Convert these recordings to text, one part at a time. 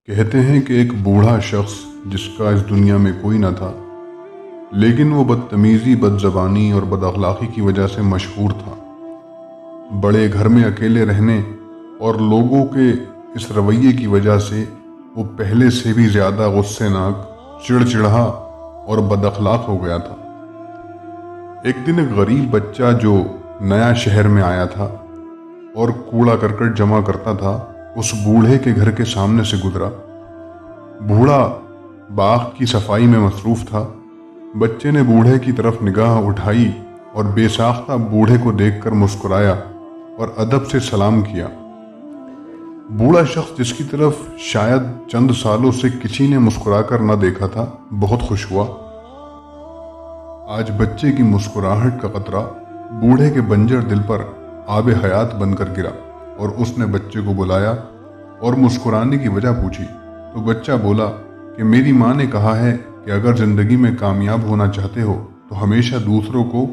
کہتے ہیں کہ ایک بوڑھا شخص جس کا اس دنیا میں کوئی نہ تھا، لیکن وہ بدتمیزی، بد زبانی اور بد اخلاقی کی وجہ سے مشہور تھا۔ بڑے گھر میں اکیلے رہنے اور لوگوں کے اس رویے کی وجہ سے وہ پہلے سے بھی زیادہ غصے ناک، چڑچڑا اور بد اخلاق ہو گیا تھا۔ ایک دن ایک غریب بچہ جو نیا شہر میں آیا تھا اور کوڑا کرکٹ جمع کرتا تھا، اس بوڑھے کے گھر کے سامنے سے گزرا۔ بوڑھا باغ کی صفائی میں مصروف تھا۔ بچے نے بوڑھے کی طرف نگاہ اٹھائی اور بے ساختہ بوڑھے کو دیکھ کر مسکرایا اور ادب سے سلام کیا۔ بوڑھا شخص، جس کی طرف شاید چند سالوں سے کسی نے مسکرا کر نہ دیکھا تھا، بہت خوش ہوا۔ آج بچے کی مسکراہٹ کا قطرہ بوڑھے کے بنجر دل پر آب حیات بن کر گرا اور اس نے بچے کو بلایا اور مسکرانے کی وجہ پوچھی تو بچہ بولا کہ میری ماں نے کہا ہے کہ اگر زندگی میں کامیاب ہونا چاہتے ہو تو ہمیشہ دوسروں کو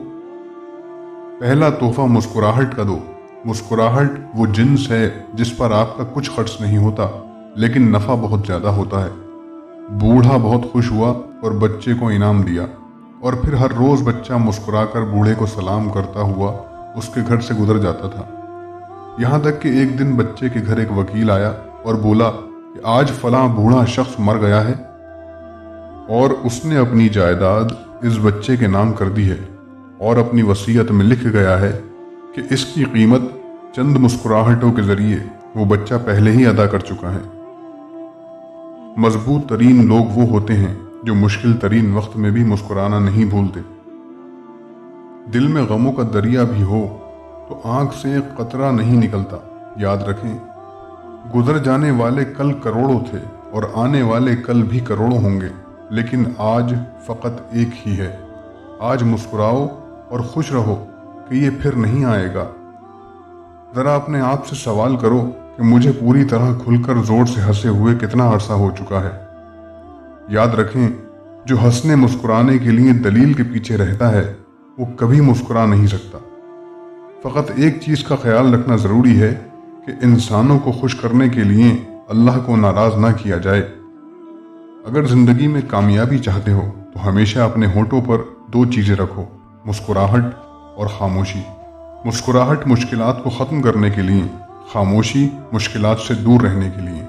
پہلا تحفہ مسکراہٹ کا دو۔ مسکراہٹ وہ جنس ہے جس پر آپ کا کچھ خرچ نہیں ہوتا لیکن نفع بہت زیادہ ہوتا ہے۔ بوڑھا بہت خوش ہوا اور بچے کو انعام دیا، اور پھر ہر روز بچہ مسکرا کر بوڑھے کو سلام کرتا ہوا اس کے گھر سے گزر جاتا تھا۔ یہاں تک کہ ایک دن بچے کے گھر ایک وکیل آیا اور بولا کہ آج فلاں بوڑھا شخص مر گیا ہے اور اس نے اپنی جائیداد اس بچے کے نام کر دی ہے، اور اپنی وصیت میں لکھ گیا ہے کہ اس کی قیمت چند مسکراہٹوں کے ذریعے وہ بچہ پہلے ہی ادا کر چکا ہے۔ مضبوط ترین لوگ وہ ہوتے ہیں جو مشکل ترین وقت میں بھی مسکرانا نہیں بھولتے۔ دل میں غموں کا دریا بھی ہو تو آنکھ سے ایک قطرہ نہیں نکلتا۔ یاد رکھیں، گزر جانے والے کل کروڑوں تھے اور آنے والے کل بھی کروڑوں ہوں گے، لیکن آج فقط ایک ہی ہے۔ آج مسکراؤ اور خوش رہو کہ یہ پھر نہیں آئے گا۔ ذرا اپنے آپ سے سوال کرو کہ مجھے پوری طرح کھل کر زور سے ہنسے ہوئے کتنا عرصہ ہو چکا ہے۔ یاد رکھیں، جو ہنسنے مسکرانے کے لیے دلیل کے پیچھے رہتا ہے وہ کبھی مسکرا نہیں سکتا۔ فقط ایک چیز کا خیال رکھنا ضروری ہے کہ انسانوں کو خوش کرنے کے لیے اللہ کو ناراض نہ کیا جائے۔ اگر زندگی میں کامیابی چاہتے ہو تو ہمیشہ اپنے ہونٹوں پر دو چیزیں رکھو: مسکراہٹ اور خاموشی۔ مسکراہٹ مشکلات کو ختم کرنے کے لیے، خاموشی مشکلات سے دور رہنے کے لیے۔